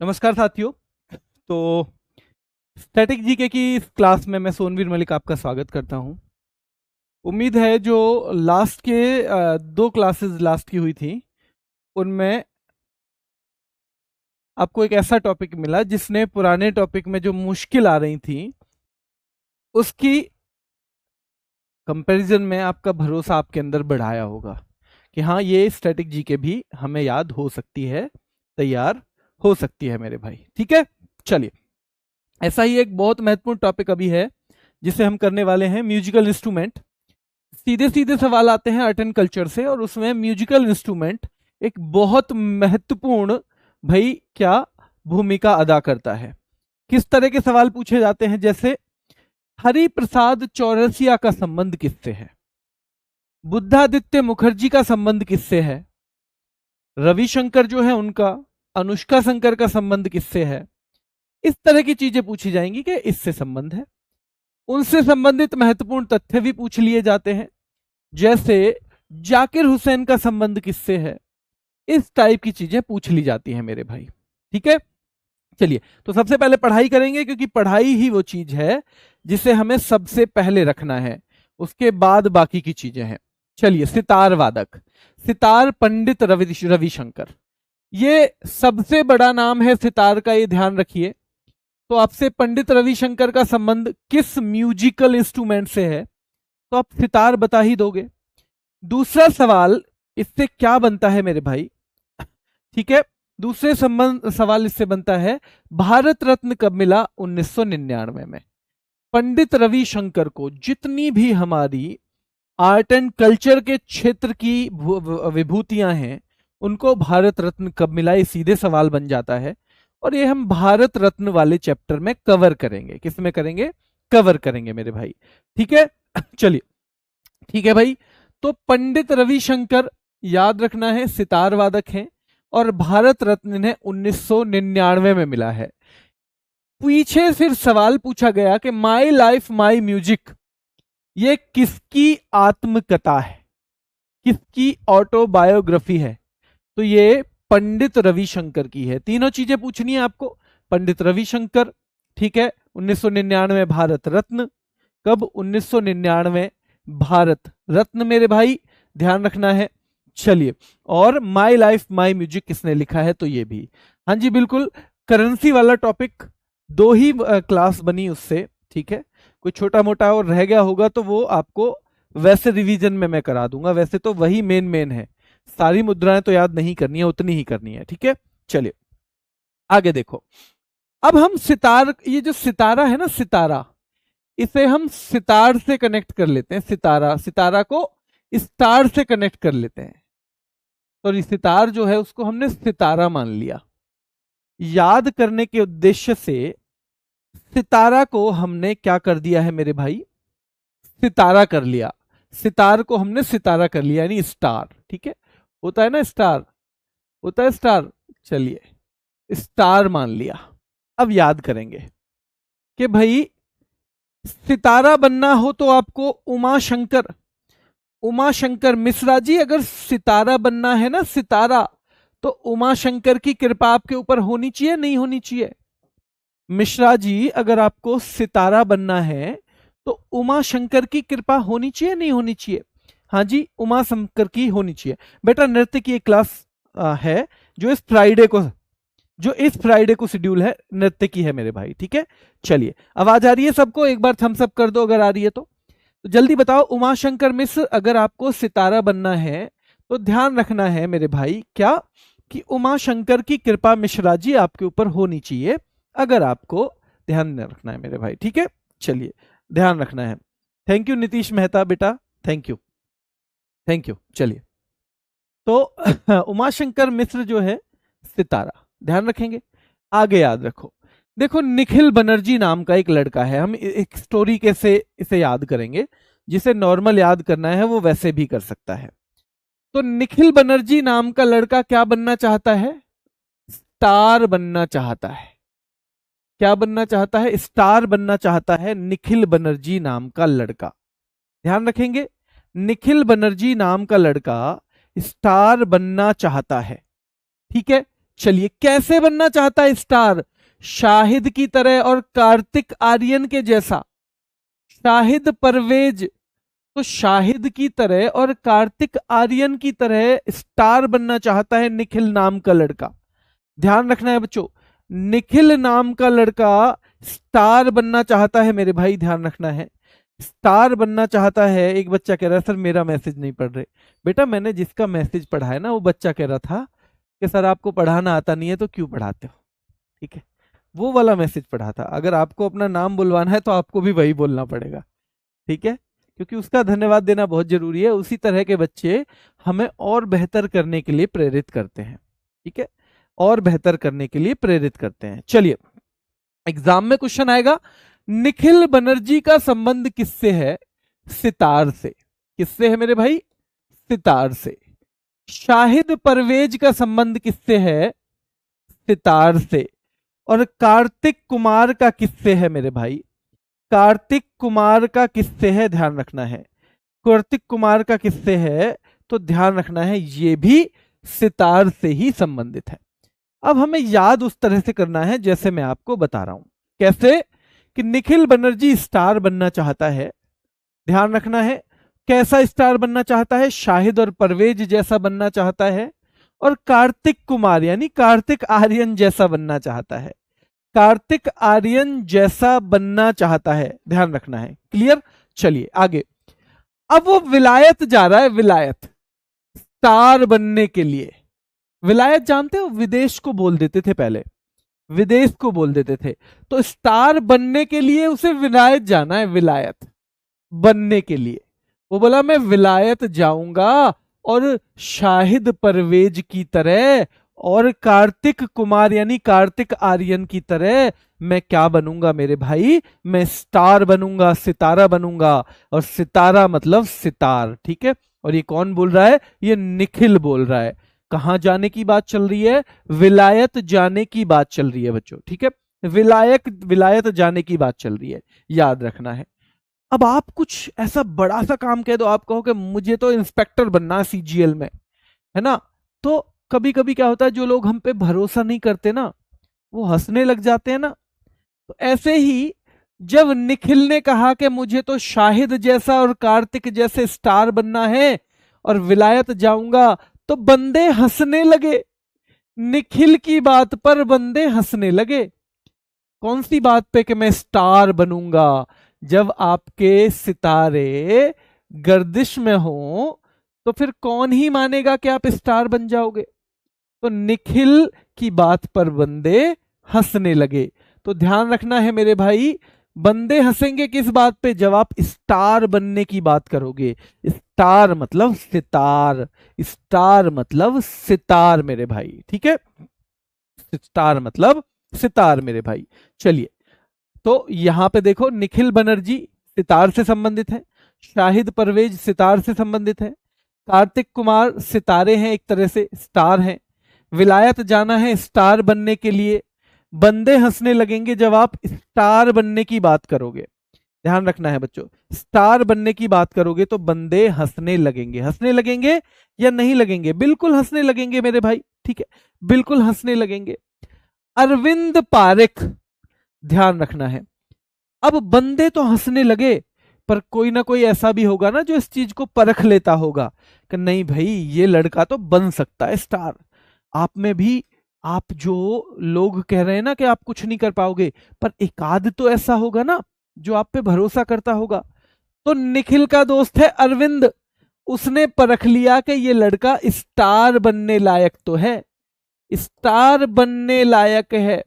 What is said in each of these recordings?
नमस्कार साथियों। तो स्टैटिक जीके की इस क्लास में मैं सोनवीर मलिक आपका स्वागत करता हूं। उम्मीद है जो लास्ट के दो क्लासेस लास्ट की हुई थी उनमें आपको एक ऐसा टॉपिक मिला जिसने पुराने टॉपिक में जो मुश्किल आ रही थी उसकी कंपैरिजन में आपका भरोसा आपके अंदर बढ़ाया होगा कि हाँ, ये स्टैटिक जीके भी हमें याद हो सकती है, तैयार हो सकती है मेरे भाई। ठीक है, चलिए। ऐसा ही एक बहुत महत्वपूर्ण टॉपिक अभी है जिसे हम करने वाले हैं, म्यूजिकल इंस्ट्रूमेंट। सीधे सीधे सवाल आते हैं आर्ट एंड कल्चर से, और उसमें म्यूजिकल इंस्ट्रूमेंट एक बहुत महत्वपूर्ण भाई क्या भूमिका अदा करता है। किस तरह के सवाल पूछे जाते हैं, जैसे हरि प्रसाद चौरसिया का संबंध किससे है, बुद्धादित्य मुखर्जी का संबंध किससे है, रविशंकर जो है उनका, अनुष्का शंकर का संबंध किससे है। इस तरह की चीजें पूछी जाएंगी कि इससे संबंध है। उनसे संबंधित महत्वपूर्ण तथ्य भी पूछ लिए जाते हैं, जैसे जाकिर हुसैन का संबंध किससे है। इस टाइप की चीजें पूछ ली जाती हैं मेरे भाई। ठीक है, चलिए। तो सबसे पहले पढ़ाई करेंगे, क्योंकि पढ़ाई ही वो चीज है जिसे हमें सबसे पहले रखना है, उसके बाद बाकी की चीजें हैं। चलिए, सितार वादक, सितार पंडित रविशंकर, ये सबसे बड़ा नाम है सितार का, ये ध्यान रखिए। तो आपसे पंडित रविशंकर का संबंध किस म्यूजिकल इंस्ट्रूमेंट से है, तो आप सितार बता ही दोगे। दूसरा सवाल इससे क्या बनता है मेरे भाई, ठीक है, दूसरे संबंध सवाल इससे बनता है, भारत रत्न कब मिला, 1999 में। पंडित रविशंकर को जितनी भी हमारी आर्ट एंड कल्चर के क्षेत्र की विभूतियां हैं उनको भारत रत्न कब मिला, ये सीधे सवाल बन जाता है। और ये हम भारत रत्न वाले चैप्टर में कवर करेंगे। किस में करेंगे, कवर करेंगे मेरे भाई। ठीक है, चलिए, ठीक है भाई। तो पंडित रविशंकर याद रखना है सितार वादक हैं, और भारत रत्न ने 1999 में मिला है। पीछे फिर सवाल पूछा गया कि माई लाइफ माई म्यूजिक ये किसकी आत्मकथा है, किसकी ऑटोबायोग्राफी है, तो ये पंडित रविशंकर की है। तीनों चीजें पूछनी है आपको। पंडित रविशंकर, ठीक है, 1999 भारत रत्न, कब, 1999 भारत रत्न मेरे भाई, ध्यान रखना है। चलिए, और माई लाइफ माई म्यूजिक किसने लिखा है, तो ये भी, हाँ जी बिल्कुल। करेंसी वाला टॉपिक दो ही क्लास बनी उससे, ठीक है। कोई छोटा मोटा और रह गया होगा तो वो आपको वैसे रिवीजन में मैं करा दूंगा, वैसे तो वही मेन है। सारी मुद्राएं तो याद नहीं करनी है, उतनी ही करनी है। ठीक है, चलिए आगे देखो। अब हम सितार, ये जो सितारा है ना, सितारा, इसे हम सितार से कनेक्ट कर लेते हैं। सितारा, सितारा को स्टार से कनेक्ट कर लेते हैं। तो सितार जो है उसको हमने सितारा मान लिया। याद करने के उद्देश्य से सितारा को हमने क्या कर दिया है मेरे भाई, सितारा कर लिया। सितार को हमने सितारा कर लिया, यानी स्टार। ठीक है, होता है ना स्टार, होता है स्टार, चलिए स्टार मान लिया। अब याद करेंगे कि भाई सितारा बनना हो तो आपको उमा शंकर, उमा शंकर मिश्रा जी, अगर सितारा बनना है ना, सितारा, तो उमा शंकर की कृपा आपके ऊपर होनी चाहिए, नहीं होनी चाहिए। मिश्रा जी, अगर आपको सितारा बनना है तो उमा शंकर की कृपा होनी चाहिए, नहीं होनी चाहिए। हाँ जी, उमा शंकर की होनी चाहिए। बेटा नृत्य की एक क्लास है जो इस फ्राइडे को, जो इस फ्राइडे को शेड्यूल है, नृत्य की है मेरे भाई। ठीक है, चलिए, आवाज आ रही है सबको, एक बार थम्स अप कर दो अगर आ रही है तो जल्दी बताओ। उमाशंकर मिश्र, अगर आपको सितारा बनना है तो ध्यान रखना है मेरे भाई क्या, कि उमाशंकर की कृपा मिश्रा जी आपके ऊपर होनी चाहिए, अगर आपको ध्यान रखना है मेरे भाई। ठीक है, चलिए ध्यान रखना है। थैंक यू नीतीश मेहता बेटा, थैंक यू, थैंक यू। चलिए, तो उमाशंकर मिश्र जो है सितारा, ध्यान रखेंगे। आगे याद रखो, देखो निखिल बनर्जी नाम का एक लड़का है, हम एक स्टोरी के से इसे याद करेंगे। जिसे नॉर्मल याद करना है वो वैसे भी कर सकता है। तो निखिल बनर्जी नाम का लड़का क्या बनना चाहता है, स्टार बनना चाहता है। क्या बनना चाहता है, स्टार बनना चाहता है निखिल बनर्जी नाम का लड़का। ध्यान रखेंगे, निखिल बनर्जी नाम का लड़का स्टार बनना चाहता है। ठीक है, चलिए, कैसे बनना चाहता है स्टार? शाहिद की तरह और कार्तिक आर्यन के जैसा। शाहिद परवेज, तो शाहिद की तरह और कार्तिक आर्यन की तरह स्टार बनना चाहता है निखिल नाम का लड़का। ध्यान रखना है बच्चों, निखिल नाम का लड़का स्टार बनना चाहता है मेरे भाई, ध्यान रखना है, स्टार बनना चाहता है। एक बच्चा कह रहा है सर मेरा मैसेज नहीं पढ़ रहे। बेटा मैंने जिसका मैसेज पढ़ा है ना, वो बच्चा कह रहा था कि सर आपको पढ़ाना आता नहीं है तो क्यों पढ़ाते हो, ठीक है, वो वाला मैसेज पढ़ा था। अगर आपको अपना नाम बुलवाना है तो आपको भी वही बोलना पड़ेगा, ठीक है, क्योंकि उसका धन्यवाद देना बहुत जरूरी है। उसी तरह के बच्चे हमें और बेहतर करने के लिए प्रेरित करते हैं, ठीक है, और बेहतर करने के लिए प्रेरित करते हैं। चलिए, एग्जाम में क्वेश्चन आएगा, निखिल बनर्जी का संबंध किससे है? सितार से। किससे है मेरे भाई? सितार से। शाहिद परवेज का संबंध किससे है? सितार से। और कार्तिक कुमार का किससे है मेरे भाई? कार्तिक कुमार का किससे है? ध्यान रखना है, कार्तिक कुमार का किससे है? तो ध्यान रखना है, ये भी सितार से ही संबंधित है। अब हमें याद उस तरह से करना है जैसे मैं आपको बता रहा हूं। कैसे? कि निखिल बनर्जी स्टार बनना चाहता है, ध्यान रखना है, कैसा स्टार बनना चाहता है? शाहिद और परवेज जैसा बनना चाहता है, और कार्तिक कुमार यानी कार्तिक आर्यन जैसा बनना चाहता है। कार्तिक आर्यन जैसा बनना चाहता है, ध्यान रखना है, क्लियर? चलिए आगे। अब वो विलायत जा रहा है, विलायत, स्टार बनने के लिए। विलायत जानते हो, विदेश को बोल देते थे पहले, विदेश को बोल देते थे। तो स्टार बनने के लिए उसे विलायत जाना है, विलायत बनने के लिए। वो बोला मैं विलायत जाऊंगा और शाहिद परवेज की तरह और कार्तिक कुमार यानी कार्तिक आर्यन की तरह मैं क्या बनूंगा मेरे भाई? मैं स्टार बनूंगा, सितारा बनूंगा। और सितारा मतलब सितार, ठीक है। और ये कौन बोल रहा है? ये निखिल बोल रहा है। कहां जाने की बात चल रही है? विलायत जाने की बात चल रही है बच्चों, ठीक है, विलायत जाने की बात चल रही है, याद रखना है। अब आप कुछ ऐसा बड़ा सा काम कह दो, आप कहो कि मुझे तो इंस्पेक्टर बनना है सीजीएल में, है ना, तो कभी कभी क्या होता है, जो लोग हम पे भरोसा नहीं करते ना, वो हंसने लग जाते हैं ना। तो ऐसे ही जब निखिल ने कहा कि मुझे तो शाहिद जैसा और कार्तिक जैसे स्टार बनना है और विलायत जाऊंगा, तो बंदे हंसने लगे। निखिल की बात पर बंदे हंसने लगे। कौन सी बात पे? कि मैं स्टार बनूंगा। जब आपके सितारे गर्दिश में हो तो फिर कौन ही मानेगा कि आप स्टार बन जाओगे? तो निखिल की बात पर बंदे हंसने लगे। तो ध्यान रखना है मेरे भाई, बंदे हंसेंगे किस बात पे? जब आप स्टार बनने की बात करोगे। स्टार मतलब सितार, स्टार मतलब सितार मेरे भाई, ठीक है, स्टार मतलब सितार मेरे भाई। चलिए, तो यहां पे देखो, निखिल बनर्जी सितार से संबंधित है, शाहिद परवेज सितार से संबंधित है, कार्तिक कुमार सितारे हैं, एक तरह से स्टार हैं, विलायत जाना है स्टार बनने के लिए। बंदे हंसने लगेंगे जब आप स्टार बनने की बात करोगे। ध्यान रखना है बच्चों, स्टार बनने की बात करोगे तो बंदे हंसने लगेंगे। हंसने लगेंगे या नहीं लगेंगे? बिल्कुल हंसने लगेंगे मेरे भाई, ठीक है, बिल्कुल हंसने लगेंगे। अरविंद पारेख, ध्यान रखना है, अब बंदे तो हंसने लगे, पर कोई ना कोई ऐसा भी होगा ना जो इस चीज को परख लेता होगा कि नहीं भाई ये लड़का तो बन सकता है स्टार। आप में भी, आप जो लोग कह रहे हैं ना कि आप कुछ नहीं कर पाओगे, पर एक आध तो ऐसा होगा ना जो आप पे भरोसा करता होगा। तो निखिल का दोस्त है अरविंद, उसने परख लिया कि ये लड़का स्टार बनने लायक तो है, स्टार बनने लायक है।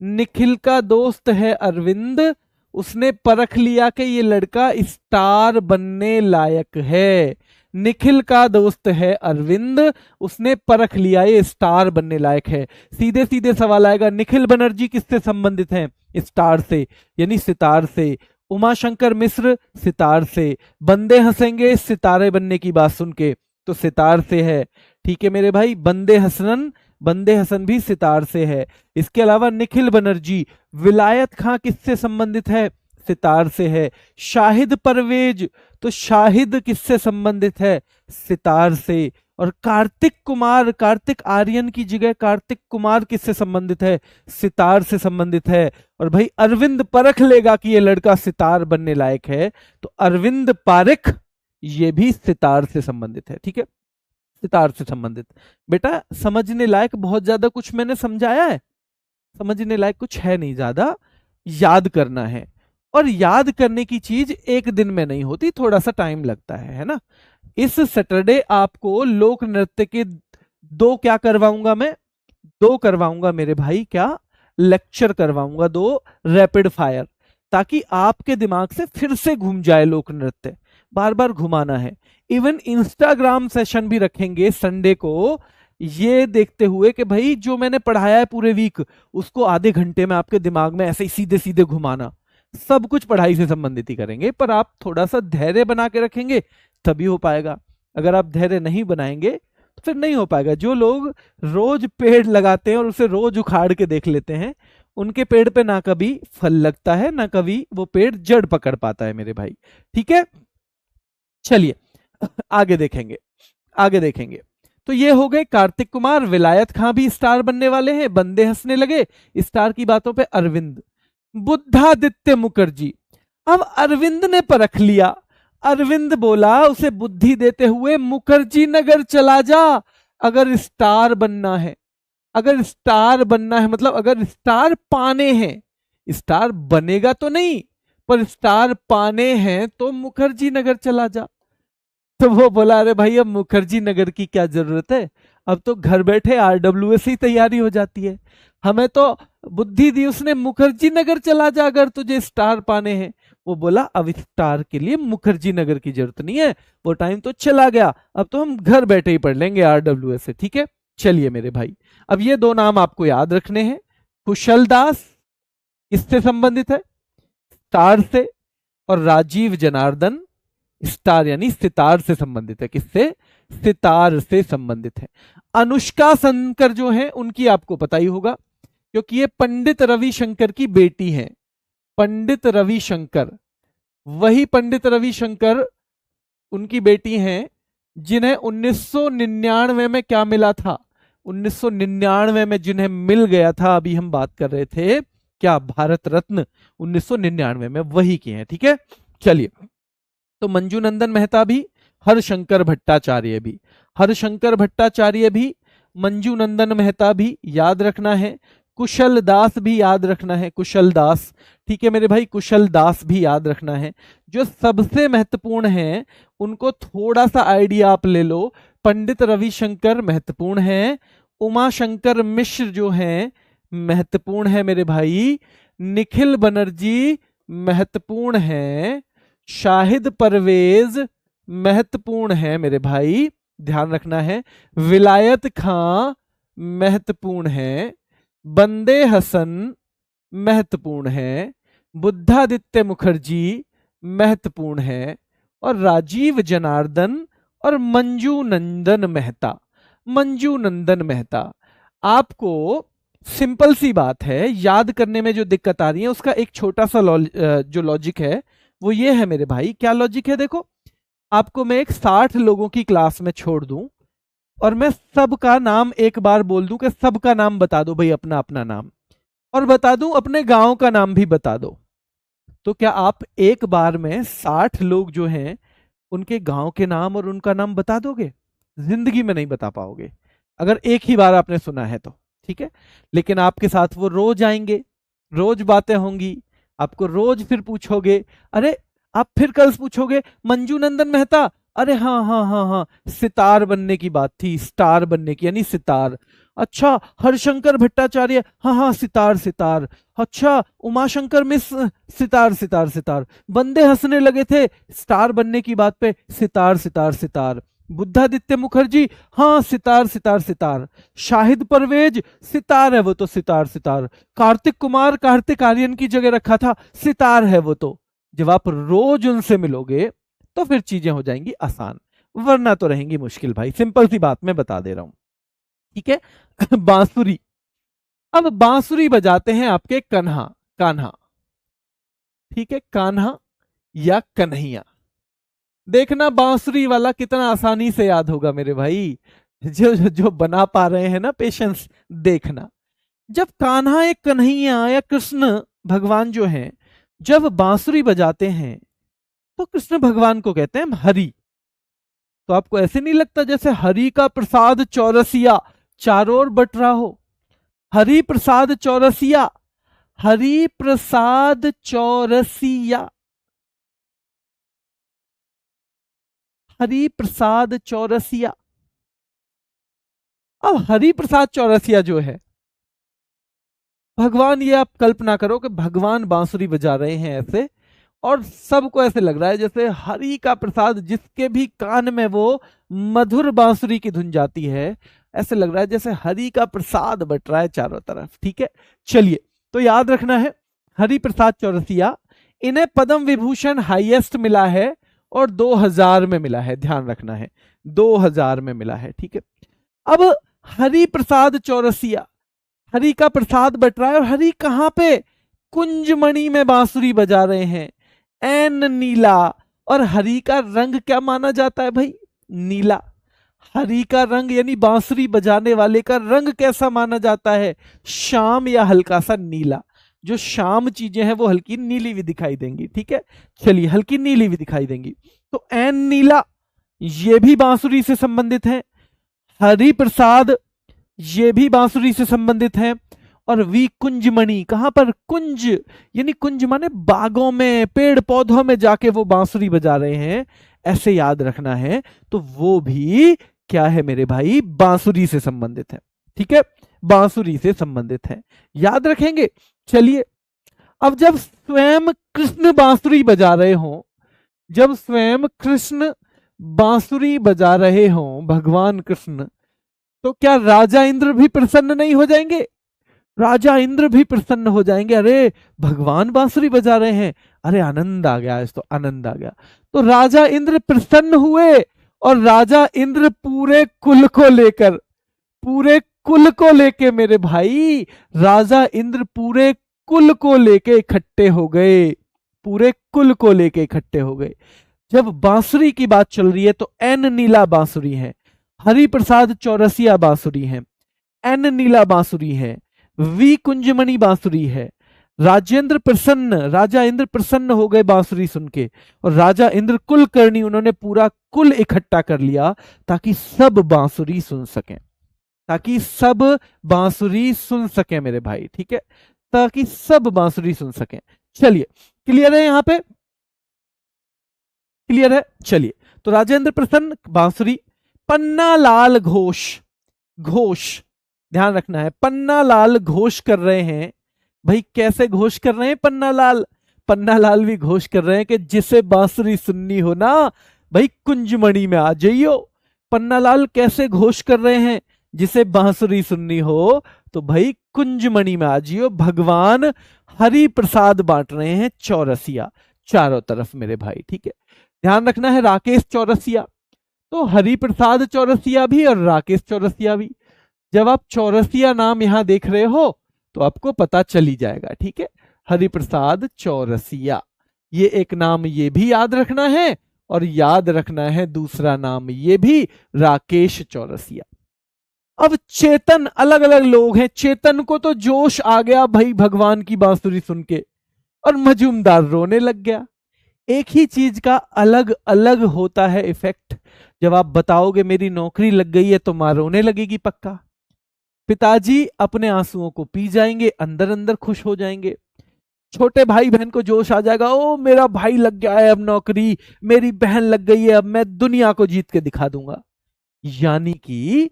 निखिल का दोस्त है अरविंद, उसने परख लिया कि ये लड़का स्टार बनने लायक है। निखिल का दोस्त है अरविंद, उसने परख लिया ये स्टार बनने लायक है। सीधे सीधे सवाल आएगा, निखिल बनर्जी किससे संबंधित हैं? स्टार से, यानी सितार से। उमाशंकर मिश्र सितार से। बंदे हंसेंगे सितारे बनने की बात सुन के, तो सितार से है, ठीक है मेरे भाई। बंदे हसन भी सितार से है। इसके अलावा निखिल बनर्जी, विलायत खां किससे संबंधित है? सितार से है। शाहिद परवेज, तो शाहिद किससे संबंधित है? सितार से। और कार्तिक कुमार, कार्तिक आर्यन की जगह कार्तिक कुमार किससे संबंधित है? सितार से संबंधित है। और भाई अरविंद परख लेगा कि ये लड़का सितार बनने लायक है, तो अरविंद पारिख ये भी सितार से संबंधित है। ठीक है, सितार से संबंधित। बेटा समझने लायक बहुत ज्यादा कुछ मैंने समझाया है? समझने लायक कुछ है नहीं ज्यादा, याद करना है। और याद करने की चीज एक दिन में नहीं होती, थोड़ा सा टाइम लगता है ना। इस सैटरडे आपको लोक नृत्य के दो क्या करवाऊंगा मैं? दो करवाऊंगा मेरे भाई, क्या लेक्चर करवाऊंगा, दो रैपिड फायर, ताकि आपके दिमाग से फिर से घूम जाए लोक नृत्य। बार बार घुमाना है। इवन इंस्टाग्राम सेशन भी रखेंगे संडे को, ये देखते हुए कि भाई जो मैंने पढ़ाया है पूरे वीक उसको आधे घंटे में आपके दिमाग में ऐसे ही सीधे सीधे घुमाना। सब कुछ पढ़ाई से संबंधित ही करेंगे, पर आप थोड़ा सा धैर्य बना के रखेंगे तभी हो पाएगा। अगर आप धैर्य नहीं बनाएंगे तो फिर नहीं हो पाएगा। जो लोग रोज पेड़ लगाते हैं और उसे रोज उखाड़ के देख लेते हैं, उनके पेड़ पे ना कभी फल लगता है, ना कभी वो पेड़ जड़ पकड़ पाता है मेरे भाई। ठीक है, चलिए आगे देखेंगे, आगे देखेंगे। तो ये हो गए कार्तिक कुमार, विलायत खां भी स्टार बनने वाले हैं, बंदे हंसने लगे स्टार की बातों पे। अरविंद, बुद्धादित्य मुखर्जी। अब अरविंद ने परख लिया, अरविंद बोला उसे बुद्धि देते हुए मुखर्जी नगर चला जा अगर स्टार बनना है। अगर स्टार बनना है मतलब अगर स्टार पाने हैं, स्टार बनेगा तो नहीं, पर स्टार पाने हैं तो मुखर्जी नगर चला जा। तो वो बोला अरे भाई अब मुखर्जी नगर की क्या जरूरत है, अब तो घर बैठे आरडब्ल्यूएस ही तैयारी हो जाती है। हमें तो बुद्धि दी उसने, मुखर्जी नगर चला जा अगर तुझे स्टार पाने हैं। वो बोला अब स्टार के लिए मुखर्जी नगर की जरूरत नहीं है, वो टाइम तो चला गया, अब तो हम घर बैठे ही पढ़ लेंगे आरडब्ल्यूएस से। ठीक है, चलिए मेरे भाई, अब ये दो नाम आपको याद रखने हैं। कुशल दास किससे संबंधित है? स्टार से। और राजीव जनार्दन स्टार यानी सितार से संबंधित है। किससे? सितार से संबंधित है। अनुष्का शंकर जो है उनकी आपको पता ही होगा, क्योंकि ये पंडित रविशंकर की बेटी है। पंडित रविशंकर, वही पंडित रविशंकर उनकी बेटी हैं जिन्हें 1999 में क्या मिला था? 1999 में जिन्हें मिल गया था, अभी हम बात कर रहे थे क्या, भारत रत्न 1999 में, वही की है। ठीक है, चलिए। तो मंजू नंदन मेहता भी, हरशंकर भट्टाचार्य भी, हरशंकर भट्टाचार्य भी, मंजू नंदन मेहता भी याद रखना है। कुशल दास भी याद रखना है, कुशल दास। ठीक है मेरे भाई, कुशल दास भी याद रखना है। जो सबसे महत्वपूर्ण है उनको थोड़ा सा आइडिया आप ले लो। पंडित रविशंकर महत्वपूर्ण है, उमाशंकर मिश्र जो हैं महत्वपूर्ण है मेरे भाई, निखिल बनर्जी महत्वपूर्ण है, शाहिद परवेज महत्वपूर्ण है मेरे भाई, ध्यान रखना है। विलायत खां महत्वपूर्ण है, बंदे हसन महत्वपूर्ण है, बुद्धादित्य मुखर्जी महत्वपूर्ण है, और राजीव जनार्दन और मंजू नंदन मेहता। मंजू नंदन मेहता। आपको सिंपल सी बात है, याद करने में जो दिक्कत आ रही है उसका एक छोटा सा जो लॉजिक है वो ये है मेरे भाई। क्या लॉजिक है? देखो, आपको मैं एक 60 लोगों की क्लास में छोड़ दूं और मैं सबका नाम एक बार बोल दूं कि सबका नाम बता दो भाई, अपना अपना नाम, और बता दूं अपने गांव का नाम भी बता दो, तो क्या आप एक बार में 60 लोग जो हैं उनके गांव के नाम और उनका नाम बता दोगे? जिंदगी में नहीं बता पाओगे, अगर एक ही बार आपने सुना है तो। ठीक है, लेकिन आपके साथ वो रोज आएंगे, रोज बातें होंगी, आपको रोज फिर पूछोगे, अरे आप फिर कल पूछोगे मंजू नंदन मेहता, अरे हाँ हाँ हाँ हाँ सितार बनने की बात थी, स्टार बनने की यानी सितार। अच्छा हरशंकर भट्टाचार्य, हाँ हाँ सितार सितार। अच्छा उमाशंकर मिश्र, सितार सितार सितार। बंदे हंसने लगे थे स्टार बनने की बात पे, सितार सितार सितार। बुद्धादित्य मुखर्जी, हाँ सितार सितार सितार। शाहिद परवेज, सितार है वो तो, सितार सितार। कार्तिक कुमार, कार्तिक आर्यन की जगह रखा था, सितार है वो तो। जब आप रोज उनसे मिलोगे तो फिर चीजें हो जाएंगी आसान, वरना तो रहेंगी मुश्किल भाई, सिंपल सी बात मैं बता दे रहा हूं। ठीक है बांसुरी। अब बांसुरी बजाते हैं आपके कान्हा, कान्हा। ठीक है, कान्हा या कन्हैया। देखना बांसुरी वाला कितना आसानी से याद होगा मेरे भाई, जो जो बना पा रहे हैं ना पेशेंस, देखना। जब कान्हा एक कन्हैया या कृष्ण भगवान जो हैं, जब बांसुरी बजाते हैं तो कृष्ण भगवान को कहते हैं हरि। तो आपको ऐसे नहीं लगता जैसे हरि का प्रसाद चौरसिया चारों ओर बट रहा हो? हरि प्रसाद चौरसिया, हरि प्रसाद चौरसिया, हरि प्रसाद चौरसिया। अब हरि प्रसाद चौरसिया जो है भगवान, ये आप कल्पना करो कि भगवान बांसुरी बजा रहे हैं ऐसे, और सबको ऐसे लग रहा है जैसे हरि का प्रसाद, जिसके भी कान में वो मधुर बांसुरी की धुन जाती है, ऐसे लग रहा है जैसे हरि का प्रसाद बट रहा है चारों तरफ। ठीक है, चलिए, तो याद रखना है हरि प्रसाद चौरसिया, इन्हें पद्म विभूषण हाईएस्ट मिला है और 2000 में मिला है, ध्यान रखना है 2000 में मिला है। ठीक है, अब हरि प्रसाद चौरसिया, हरि का प्रसाद बट रहा है, और हरि कहां पे? कुंजमणि में बांसुरी बजा रहे हैं, एन नीला। और हरि का रंग क्या माना जाता है भाई? नीला। हरि का रंग यानी बांसुरी बजाने वाले का रंग कैसा माना जाता है? शाम या हल्का सा नीला। जो शाम चीजें हैं वो हल्की नीली भी दिखाई देंगी। ठीक है, चलिए, हल्की नीली भी दिखाई देंगी। तो एन नीला ये भी बांसुरी से संबंधित है, हरि प्रसाद ये भी बांसुरी से संबंधित है, और वी कुंजमणि, कहां पर? कुंज, यानी कुंज माने बागों में, पेड़ पौधों में जाके वो बांसुरी बजा रहे हैं, ऐसे याद रखना है। तो वो भी क्या है मेरे भाई? बांसुरी से संबंधित है। ठीक है, बांसुरी से संबंधित है, याद रखेंगे। चलिए, अब जब स्वयं कृष्ण बांसुरी बजा रहे हो, जब स्वयं कृष्ण बांसुरी बजा रहे हो, भगवान कृष्ण, तो क्या राजा इंद्र भी प्रसन्न नहीं हो जाएंगे? राजा इंद्र भी प्रसन्न हो जाएंगे, अरे भगवान बांसुरी बजा रहे हैं, अरे आनंद आ गया, इस तो आनंद आ गया। तो राजा इंद्र प्रसन्न हुए, और राजा इंद्र पूरे कुल को लेकर, पूरे कुल को लेके मेरे भाई, राजा इंद्र पूरे कुल को लेके इकट्ठे हो गए, पूरे कुल को लेके इकट्ठे हो गए। जब बांसुरी की बात चल रही है तो एन नीला बांसुरी है, हरि प्रसाद चौरसिया बांसुरी है, एन नीला बांसुरी है, वी कुंजमणि बांसुरी है। राजेंद्र प्रसन्न, राजा इंद्र प्रसन्न हो गए बांसुरी सुन के, और राजा इंद्र कुलकर्णी, उन्होंने पूरा कुल इकट्ठा कर लिया ताकि सब बांसुरी सुन सकें, ताकि सब बांसुरी सुन सकें मेरे भाई। ठीक है, ताकि सब बांसुरी सुन सकें। चलिए, क्लियर है यहां पे? क्लियर है? चलिए, तो राजेंद्र प्रसन्न बांसुरी, पन्ना लाल घोष, घोष ध्यान रखना है, पन्ना लाल घोष कर रहे हैं। भाई कैसे घोष कर रहे हैं पन्ना लाल? पन्ना लाल भी घोष कर रहे हैं कि जिसे बांसुरी सुननी हो ना भाई, कुंजमणि में आ जाइयो। पन्ना लाल कैसे घोष कर रहे हैं? जिसे बांसुरी सुननी हो तो भाई कुंजमणि में आ जाइयो। भगवान हरि प्रसाद बांट रहे हैं चौरसिया चारों तरफ मेरे भाई। ठीक है, ध्यान रखना है, राकेश चौरसिया, तो हरि प्रसाद चौरसिया भी और राकेश चौरसिया भी। जब आप चौरसिया नाम यहां देख रहे हो तो आपको पता चल ही जाएगा। ठीक है, हरि प्रसाद चौरसिया, ये एक नाम ये भी याद रखना है, और याद रखना है दूसरा नाम ये भी, राकेश चौरसिया। अब चेतन, अलग अलग लोग हैं। चेतन को तो जोश आ गया भाई भगवान की बांसुरी सुन के, और मजूमदार रोने लग गया। एक ही चीज का अलग अलग होता है इफेक्ट। जब आप बताओगे मेरी नौकरी लग गई है तो मां रोने लगेगी पक्का, पिताजी अपने आंसुओं को पी जाएंगे, अंदर अंदर खुश हो जाएंगे। छोटे भाई बहन को जोश आ जाएगा, ओ मेरा भाई लग गया है अब नौकरी, मेरी बहन लग गई है, अब मैं दुनिया को जीत के दिखा दूंगा। यानी कि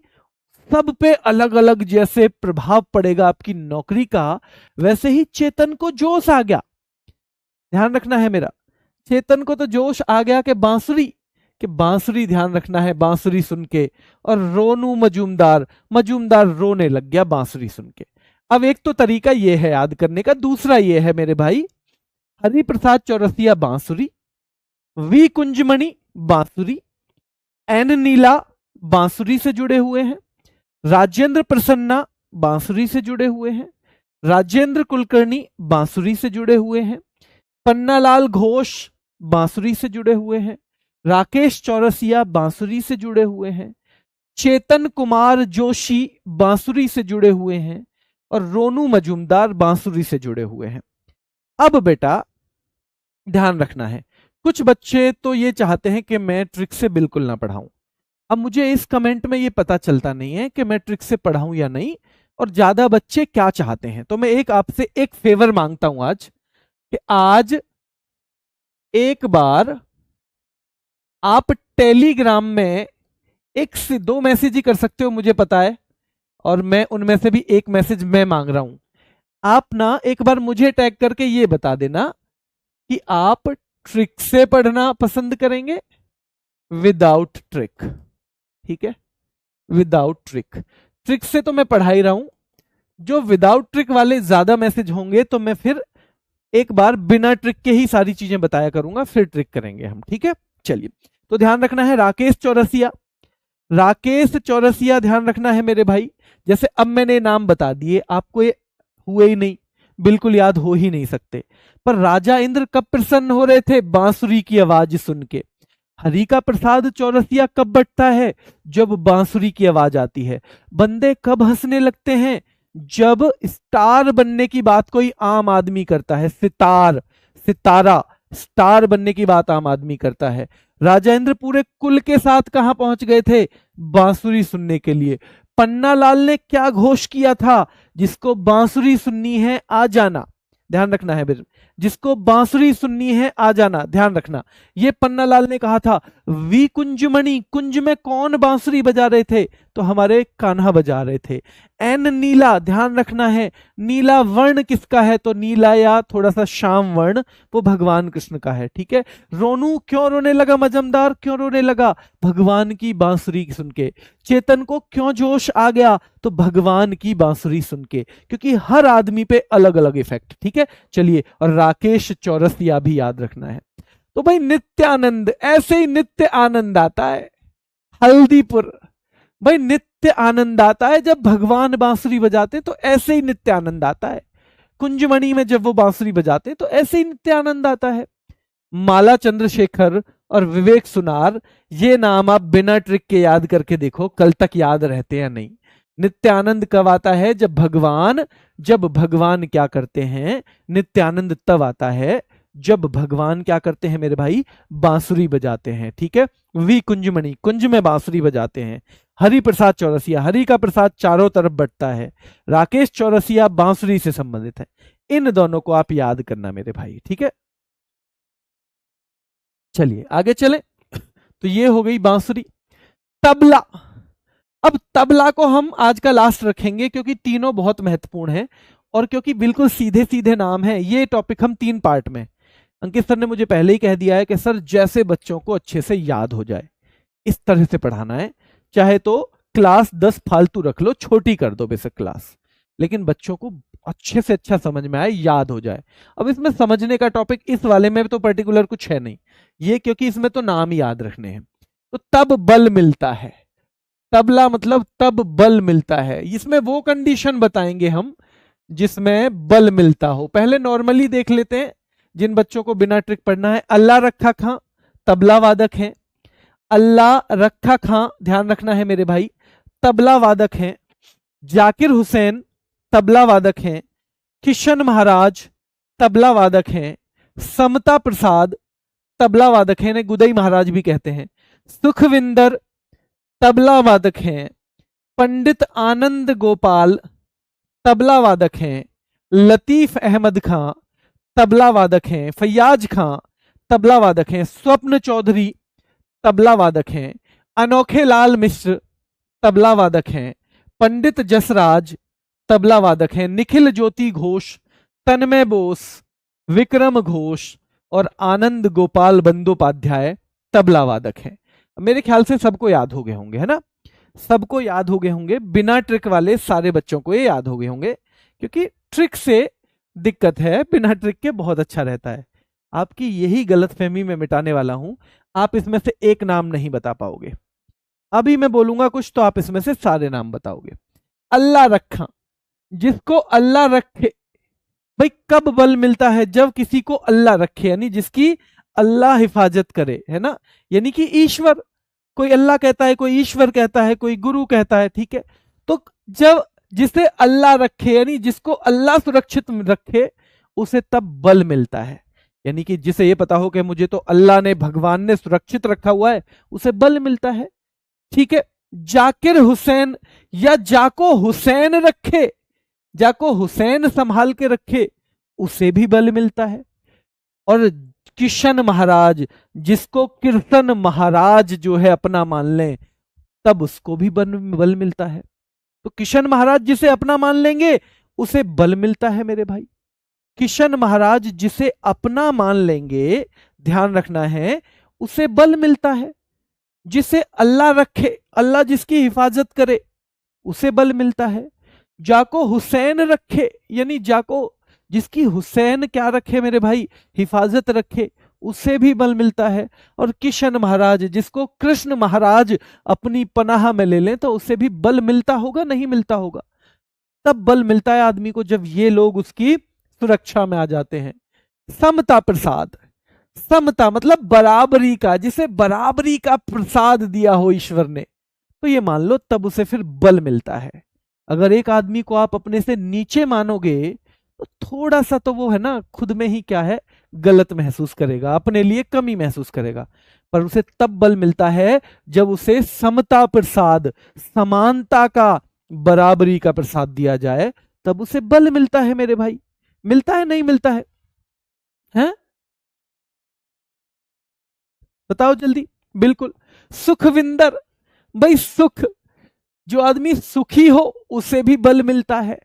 सब पे अलग अलग जैसे प्रभाव पड़ेगा आपकी नौकरी का, वैसे ही चेतन को जोश आ गया। ध्यान रखना है मेरा, चेतन को तो जोश आ गया कि बांसुरी, कि बांसुरी, ध्यान रखना है, बांसुरी सुन के, और रोनू मजूमदार, मजूमदार रोने लग गया बांसुरी सुन के। अब एक तो तरीका यह है याद करने का, दूसरा यह है मेरे भाई, हरि प्रसाद चौरसिया बांसुरी, वी कुंजमणि बांसुरी, एन नीला बांसुरी से जुड़े हुए हैं, राजेंद्र प्रसन्ना बांसुरी से जुड़े हुए हैं, राजेंद्र कुलकर्णी बांसुरी से जुड़े हुए हैं, पन्नालाल घोष बांसुरी से जुड़े हुए हैं, राकेश चौरसिया बांसुरी से जुड़े हुए हैं, चेतन कुमार जोशी बांसुरी से जुड़े हुए हैं और रोनू मजूमदार बांसुरी से जुड़े हुए हैं। अब बेटा ध्यान रखना है, कुछ बच्चे तो ये चाहते हैं कि मैं ट्रिक से बिल्कुल ना पढ़ाऊं। अब मुझे इस कमेंट में ये पता चलता नहीं है कि मैं ट्रिक से पढ़ाऊं या नहीं, और ज्यादा बच्चे क्या चाहते हैं। तो मैं एक आपसे एक फेवर मांगता हूं आज, कि आज एक बार आप टेलीग्राम में एक से दो मैसेज ही कर सकते हो, मुझे पता है, और मैं उनमें से भी एक मैसेज मैं मांग रहा हूं। आप ना एक बार मुझे टैग करके ये बता देना कि आप ट्रिक से पढ़ना पसंद करेंगे विदाउट ट्रिक। ठीक है, विदाउट ट्रिक। ट्रिक से तो मैं पढ़ा ही रहा हूं, जो विदाउट ट्रिक वाले ज्यादा मैसेज होंगे तो मैं फिर एक बार बिना ट्रिक के ही सारी चीजें बताया करूंगा, फिर ट्रिक करेंगे हम। ठीक है, चलिए। तो ध्यान रखना है, राकेश चौरसिया, राकेश चौरसिया ध्यान रखना है मेरे भाई। जैसे अब मैंने नाम बता दिए, आपको ये हुए ही नहीं, बिल्कुल याद हो ही नहीं सकते, पर राजा इंद्र कब प्रसन्न हो रहे थे? बांसुरी की आवाज सुन के। हरिका प्रसाद चौरसिया कब बटता है? जब बांसुरी की आवाज आती है। बंदे कब हंसने लगते हैं? जब स्टार बनने की बात कोई आम आदमी करता है। सितार, सितारा, स्टार बनने की बात आम आदमी करता है। राजा इंद्र पूरे कुल के साथ कहां पहुंच गए थे? बांसुरी सुनने के लिए। पन्नालाल ने क्या घोष किया था? जिसको बांसुरी सुननी है आ जाना। ध्यान रखना है, जिसको बांसुरी सुननी है आ जाना, ध्यान रखना। ये पन्नालाल ने कहा था। वी कुंजमणि, कुंज में कौन बांसुरी बजा रहे थे? तो हमारे कान्हा बजा रहे थे। एन नीला, ध्यान रखना है, नीला वर्ण किसका है? तो नीला या थोड़ा सा श्याम वर्ण वो भगवान कृष्ण का है। ठीक है। रोनू क्यों रोने लगा? मजमदार क्यों रोने लगा? भगवान की बांसुरी सुन के। चेतन को क्यों जोश आ गया? तो भगवान की बांसुरी सुन के, क्योंकि हर आदमी पे अलग अलग इफेक्ट। ठीक है, चलिए। और राकेश चौरसिया भी याद रखना है। तो भाई नित्यानंद, ऐसे ही नित्य आनंद आता है। हल्दीपुर, भाई नित्य आनंद आता है जब भगवान बांसुरी बजाते, तो ऐसे ही नित्य आनंद आता है। कुंजमणि में जब वो बांसुरी बजाते तो ऐसे ही नित्य आनंद आता है। माला चंद्रशेखर और विवेक सुनार, ये नाम आप बिना ट्रिक के याद करके देखो, कल तक याद रहते या नहीं। नित्यानंद कब आता है? जब भगवान क्या करते हैं? नित्यानंद तब आता है जब भगवान क्या करते हैं मेरे भाई? बांसुरी बजाते हैं। ठीक है। वी कुंजमणि, कुंज में बांसुरी बजाते हैं। हरि प्रसाद चौरसिया, हरि का प्रसाद चारों तरफ बटता है। राकेश चौरसिया बांसुरी से संबंधित है। इन दोनों को आप याद करना मेरे भाई। ठीक है, चलिए आगे चले। तो ये हो गई बांसुरी। तबला, अब तबला को हम आज का लास्ट रखेंगे क्योंकि तीनों बहुत महत्वपूर्ण हैं, और क्योंकि बिल्कुल सीधे सीधे नाम है। ये टॉपिक हम 3 पार्ट में, अंकित सर ने मुझे पहले ही कह दिया है कि सर जैसे बच्चों को अच्छे से याद हो जाए इस तरह से पढ़ाना है। चाहे तो क्लास 10 फालतू रख लो, छोटी कर दो बेसिक क्लास, लेकिन बच्चों को अच्छे से अच्छा समझ में आए, याद हो जाए। अब इसमें समझने का टॉपिक इस वाले में तो पर्टिकुलर कुछ है नहीं, ये क्योंकि इसमें तो नाम ही याद रखने हैं। तो तब बल मिलता है, तबला मतलब तब बल मिलता है। इसमें वो कंडीशन बताएंगे हम जिसमें बल मिलता हो। पहले नॉर्मली देख लेते हैं जिन बच्चों को बिना ट्रिक पढ़ना है। अल्लाह रखा खां तबला वादक हैं। अल्लाह रखा खां, ध्यान रखना है मेरे भाई, तबला वादक हैं। जाकिर हुसैन तबला वादक हैं। किशन महाराज तबला वादक हैं। समता प्रसाद तबला वादक हैं, इन्हें गुदई महाराज भी कहते हैं। सुखविंदर तबला वादक हैं। पंडित आनंद गोपाल तबला वादक हैं। लतीफ अहमद खां तबला वादक हैं। फैयाज खां तबला वादक हैं। स्वप्न चौधरी तबला वादक हैं। अनोखे लाल मिश्र तबला वादक हैं। पंडित जसराज तबला वादक हैं। निखिल ज्योति घोष, तन्मय बोस, विक्रम घोष और आनंद गोपाल बंदोपाध्याय तबला वादक हैं। मेरे ख्याल से सबको याद हो गए होंगे, है ना? सबको याद हो गए होंगे, बिना ट्रिक वाले सारे बच्चों को ये याद हो गए होंगे, क्योंकि ट्रिक से दिक्कत है, बिना ट्रिक के बहुत अच्छा रहता है। आपकी यही गलतफहमी मैं मिटाने वाला हूं। आप इसमें से एक नाम नहीं बता पाओगे। अभी मैं बोलूंगा कुछ तो आप इसमें से सारे नाम बताओगे। अल्लाह रखा, जिसको अल्लाह रखे, भाई कब बल मिलता है? जब किसी को अल्लाह रखे, यानी जिसकी अल्लाह हिफाजत करे, है ना, यानी कि ईश्वर, कोई अल्लाह कहता है, कोई ईश्वर कहता है, कोई गुरु कहता है, ठीक है। तो जब जिसे अल्लाह रखे, यानी जिसको अल्लाह सुरक्षित रखे, उसे तब बल मिलता है। यानी कि जिसे ये पता हो कि मुझे तो अल्लाह ने, भगवान ने सुरक्षित रखा हुआ है, उसे बल मिलता है, ठीक है। जाकिर हुसैन या जाको हुसैन रखे, जाको हुसैन संभाल के रखे, उसे भी बल मिलता है। और किशन महाराज, जिसको कीर्तन महाराज जो है अपना मान लें, तब उसको भी बल मिलता है। तो किशन महाराज जिसे अपना मान लेंगे, उसे बल मिलता है मेरे भाई। किशन महाराज जिसे अपना मान लेंगे, ध्यान रखना है, उसे बल मिलता है। जिसे अल्लाह रखे, अल्लाह जिसकी हिफाजत करे, उसे बल मिलता है। जाको हुसैन रखे, यानी जाको जिसकी हुसैन क्या रखे मेरे भाई, हिफाजत रखे, उसे भी बल मिलता है। और किशन महाराज, जिसको कृष्ण महाराज अपनी पनाह में ले लें, तो उसे भी बल मिलता होगा, नहीं मिलता होगा? तब बल मिलता है आदमी को जब ये लोग उसकी सुरक्षा में आ जाते हैं। समता प्रसाद, समता मतलब बराबरी का, जिसे बराबरी का प्रसाद दिया हो ईश्वर ने, तो ये मान लो, तब उसे फिर बल मिलता है। अगर एक आदमी को आप अपने से नीचे मानोगे, तो थोड़ा सा तो वो है ना, खुद में ही क्या है, गलत महसूस करेगा, अपने लिए कमी महसूस करेगा। पर उसे तब बल मिलता है जब उसे समता प्रसाद, समानता का, बराबरी का प्रसाद दिया जाए, तब उसे बल मिलता है मेरे भाई। मिलता है, नहीं मिलता है? हैं? बताओ जल्दी। बिल्कुल। सुखविंदर, भाई सुख, जो आदमी सुखी हो उसे भी बल मिलता है।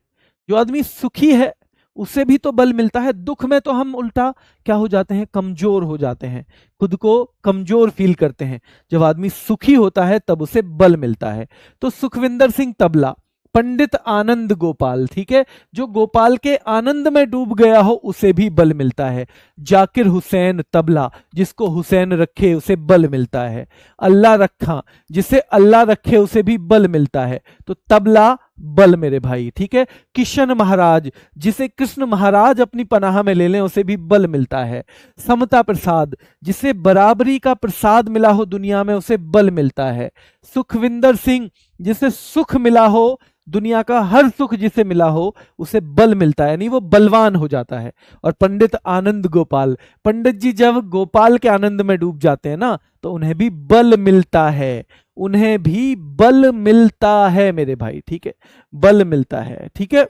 जो आदमी सुखी है उसे भी तो बल मिलता है। दुख में तो हम उल्टा क्या हो जाते हैं, कमजोर हो जाते हैं, खुद को कमजोर फील करते हैं। जब आदमी सुखी होता है तब उसे बल मिलता है। तो सुखविंदर सिंह तबला, पंडित आनंद गोपाल, ठीक है, जो गोपाल के आनंद में डूब गया हो, उसे भी बल मिलता है। जाकिर हुसैन तबला, जिसको हुसैन रखे उसे बल मिलता है। अल्लाह रखा, जिसे अल्लाह रखे उसे भी बल मिलता है। तो तबला बल मेरे भाई, ठीक है। किशन महाराज, जिसे कृष्ण महाराज अपनी पनाह में ले लें, उसे भी बल मिलता है। समता प्रसाद, जिसे बराबरी का प्रसाद मिला हो दुनिया में, उसे बल मिलता है। सुखविंदर सिंह, जिसे सुख मिला हो, दुनिया का हर सुख जिसे मिला हो, उसे बल मिलता है, यानी वो बलवान हो जाता है। और पंडित आनंद गोपाल, पंडित जी जब गोपाल के आनंद में डूब जाते हैं ना, तो उन्हें भी बल मिलता है, उन्हें भी बल मिलता है मेरे भाई, ठीक है, बल मिलता है, ठीक है।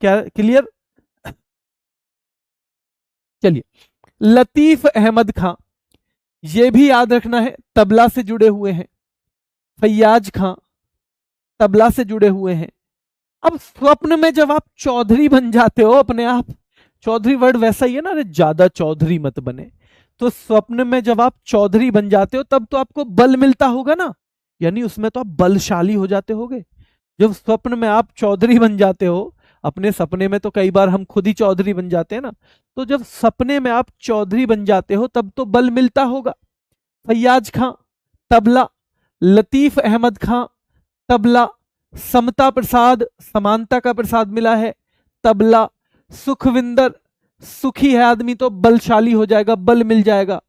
क्या क्लियर? चलिए, लतीफ अहमद खां, ये भी याद रखना है, तबला से जुड़े हुए हैं। फैयाज खां, तबला से जुड़े हुए हैं। अब स्वप्न में जब आप चौधरी बन जाते हो अपने आप, चौधरी वर्ड वैसा ही है ना, अरे ज्यादा चौधरी मत बने, तो स्वप्न में जब आप चौधरी बन जाते हो तब तो आपको बल मिलता होगा ना, यानी उसमें तो आप बलशाली हो जाते होगे। जब स्वप्न में आप चौधरी बन जाते हो, अपने सपने में तो कई बार हम खुद ही चौधरी बन जाते हैं ना, तो जब सपने में आप चौधरी बन जाते हो तब तो बल मिलता होगा। फैयाज खां तबला, लतीफ अहमद खां तबला, समता प्रसाद, समानता का प्रसाद मिला है, तबला। सुखविंदर, सुखी है आदमी तो बलशाली हो जाएगा, बल मिल जाएगा।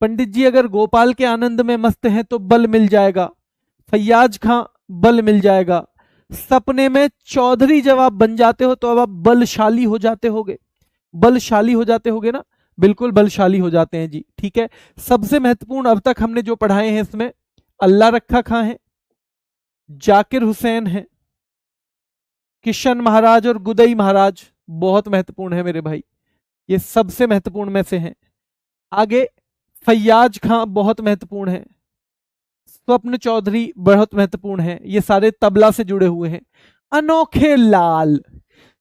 पंडित जी अगर गोपाल के आनंद में मस्त हैं तो बल मिल जाएगा। फैयाज खां, बल मिल जाएगा। सपने में चौधरी जब आप बन जाते हो तो अब आप बलशाली हो जाते होगे, बलशाली हो जाते होगे ना, बिल्कुल बलशाली हो जाते हैं जी, ठीक है। सबसे महत्वपूर्ण अब तक हमने जो पढ़ाए हैं इसमें, अल्लाह रखा खां है, जाकिर हुसैन है, किशन महाराज और गुदई महाराज बहुत महत्वपूर्ण है मेरे भाई, ये सबसे महत्वपूर्ण में से हैं। आगे फैयाज खां बहुत महत्वपूर्ण है, स्वप्न चौधरी बहुत महत्वपूर्ण है, ये सारे तबला से जुड़े हुए हैं। अनोखे लाल,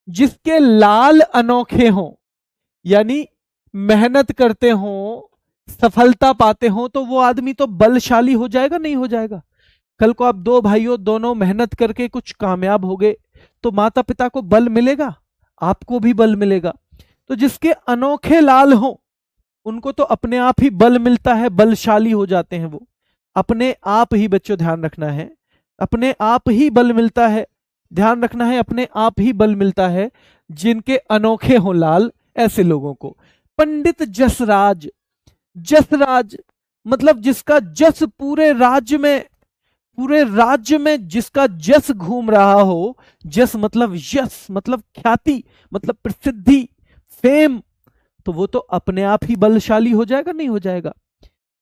जिसके लाल अनोखे हों, यानी मेहनत करते हों, सफलता पाते हों, तो वो आदमी तो बलशाली हो जाएगा, नहीं हो जाएगा? कल को आप दो भाइयों दोनों मेहनत करके कुछ कामयाब हो गए, तो माता पिता को बल मिलेगा, आपको भी बल मिलेगा। तो जिसके अनोखे लाल हों, उनको तो अपने आप ही बल मिलता है, बलशाली हो जाते हैं वो, अपने आप ही। बच्चों ध्यान रखना है, अपने आप ही बल मिलता है, ध्यान रखना है, अपने आप ही बल मिलता है जिनके अनोखे हों लाल, ऐसे लोगों को। पंडित जसराज, जसराज मतलब जिसका जस पूरे राज्य में जिसका जस घूम रहा हो। जस मतलब यश, मतलब ख्याति, मतलब प्रसिद्धि, फेम। तो वो तो अपने आप ही बलशाली हो जाएगा, नहीं हो जाएगा?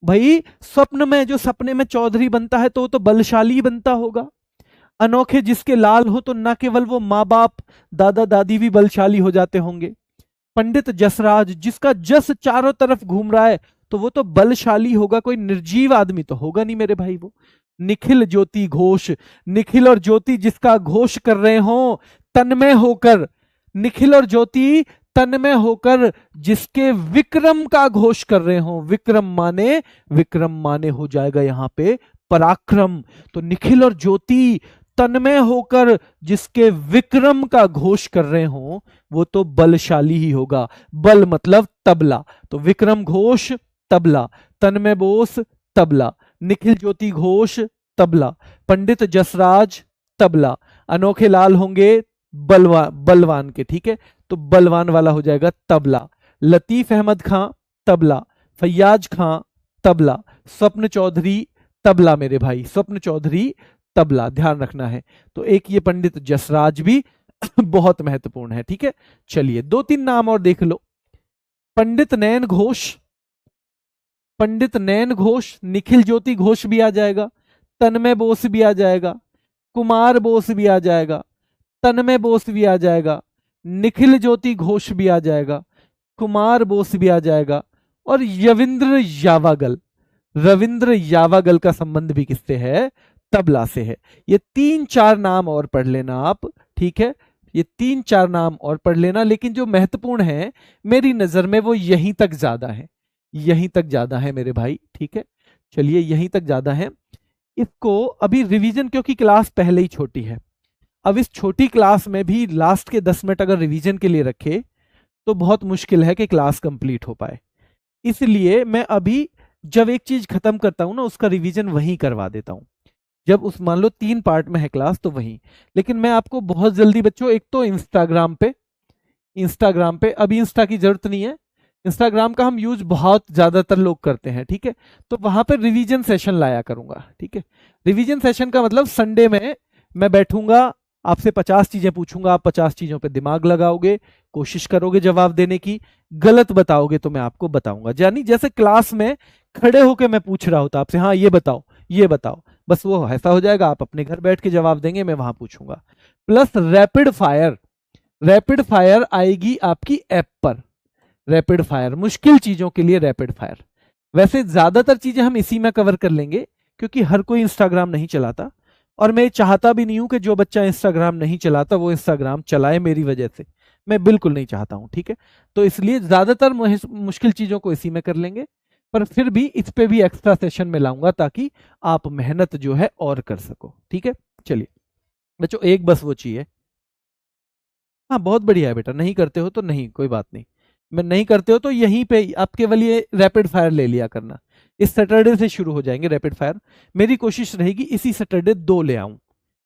भाई स्वप्न में जो सपने में चौधरी बनता है तो वो तो बलशाली बनता होगा। अनोखे जिसके लाल हो तो ना केवल वो माँ बाप दादा दादी भी बलशाली हो जाते होंगे। पंडित जसराज जिसका जस चारों तरफ घूम रहा है तो वो तो बलशाली होगा, कोई निर्जीव आदमी तो होगा नहीं मेरे भाई वो। निखिल ज्योति घोष, निखिल और ज्योति जिसका घोष कर रहे हो तन्मय होकर, निखिल और ज्योति तन्मय होकर जिसके विक्रम का घोष कर रहे हो। विक्रम माने हो जाएगा यहां पे पराक्रम। तो निखिल और ज्योति तन्मय होकर जिसके विक्रम का घोष कर रहे हो वो तो बलशाली ही होगा। बल मतलब तबला, तो विक्रम घोष तबला, तन्मय बोस तबला, निखिल ज्योति घोष तबला, पंडित जसराज तबला, अनोखे लाल होंगे बलवान के, ठीक है, तो बलवान वाला हो जाएगा तबला। लतीफ अहमद खां तबला, फैयाज खां तबला, स्वप्न चौधरी तबला मेरे भाई, स्वप्न चौधरी तबला, ध्यान रखना है। तो एक ये पंडित जसराज भी बहुत महत्वपूर्ण है, ठीक है। चलिए 2-3 नाम और देख लो। पंडित नयन घोष, पंडित नयन घोष, निखिल ज्योति घोष भी आ जाएगा, तन्मय बोस भी आ जाएगा, कुमार बोस भी आ जाएगा, तन्मय बोस भी आ जाएगा, निखिल ज्योति घोष भी आ जाएगा, कुमार बोस भी आ जाएगा, और रविंद्र यावागल। रविंद्र यावागल का संबंध भी किससे है? तबला से है। ये 3-4 नाम और पढ़ लेना आप, ठीक है, ये 3-4 नाम और पढ़ लेना, लेकिन जो महत्वपूर्ण है मेरी नजर में वो यहीं तक ज्यादा है, यहीं तक ज्यादा है मेरे भाई, ठीक है। चलिए यहीं तक ज्यादा है। इसको अभी रिवीजन, क्योंकि क्लास पहले ही छोटी है, अब इस छोटी क्लास में भी लास्ट के 10 मिनट अगर रिवीजन के लिए रखे तो बहुत मुश्किल है कि क्लास कंप्लीट हो पाए। इसलिए मैं अभी जब एक चीज खत्म करता हूं ना उसका रिवीजन वहीं करवा देता हूं। जब उस मान लो 3 पार्ट में है क्लास तो वहीं, लेकिन मैं आपको बहुत जल्दी बच्चों, एक तो इंस्टाग्राम पे अभी इंस्टा की जरूरत नहीं है, इंस्टाग्राम का हम यूज बहुत ज्यादातर लोग करते हैं, ठीक है, तो वहां पर रिवीजन सेशन लाया करूंगा, ठीक है। रिवीजन सेशन का मतलब संडे में मैं बैठूंगा, आपसे 50 चीजें पूछूंगा, आप 50 चीजों पे दिमाग लगाओगे, कोशिश करोगे जवाब देने की, गलत बताओगे तो मैं आपको बताऊंगा। यानी जैसे क्लास में खड़े होके मैं पूछ रहा होता आपसे, हाँ ये बताओ ये बताओ, बस वो ऐसा हो जाएगा, आप अपने घर बैठ के जवाब देंगे, मैं वहां पूछूंगा। Plus rapid fire, rapid fire आएगी आपकी ऐप पर, रैपिड फायर मुश्किल चीजों के लिए रैपिड फायर। वैसे ज्यादातर चीजें हम इसी में कवर कर लेंगे क्योंकि हर कोई इंस्टाग्राम नहीं चलाता, और मैं चाहता भी नहीं हूं कि जो बच्चा इंस्टाग्राम नहीं चलाता वो इंस्टाग्राम चलाए मेरी वजह से, मैं बिल्कुल नहीं चाहता हूं, ठीक है। तो इसलिए ज्यादातर मुश्किल चीजों को इसी में कर लेंगे, पर फिर भी इस पे भी एक्स्ट्रा सेशन में लाऊंगा ताकि आप मेहनत जो है और कर सको, ठीक है। चलिए बच्चों एक बस वो चाहिए, हाँ बहुत बढ़िया है बेटा, नहीं करते हो तो नहीं, कोई बात नहीं, मैं नहीं करते हो तो यहीं पे आप केवल ये रैपिड फायर ले लिया करना। इस सैटरडे से शुरू हो जाएंगे रैपिड फायर, मेरी कोशिश रहेगी इसी सैटरडे 2 ले आऊं,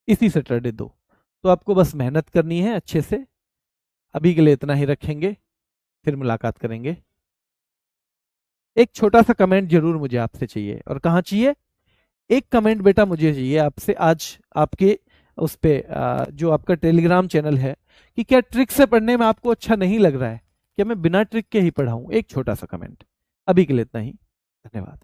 इसी सैटरडे 2, तो आपको बस मेहनत करनी है अच्छे से। अभी के लिए इतना ही रखेंगे, फिर मुलाकात करेंगे। एक छोटा सा कमेंट जरूर मुझे आपसे चाहिए, और कहाँ चाहिए? एक कमेंट बेटा मुझे चाहिए आपसे आज आपके उस पे जो आपका टेलीग्राम चैनल है, कि क्या ट्रिक से पढ़ने में आपको अच्छा नहीं लग रहा है, क्या मैं बिना ट्रिक के ही पढ़ाऊं? एक छोटा सा कमेंट। अभी के लिए इतना ही, धन्यवाद।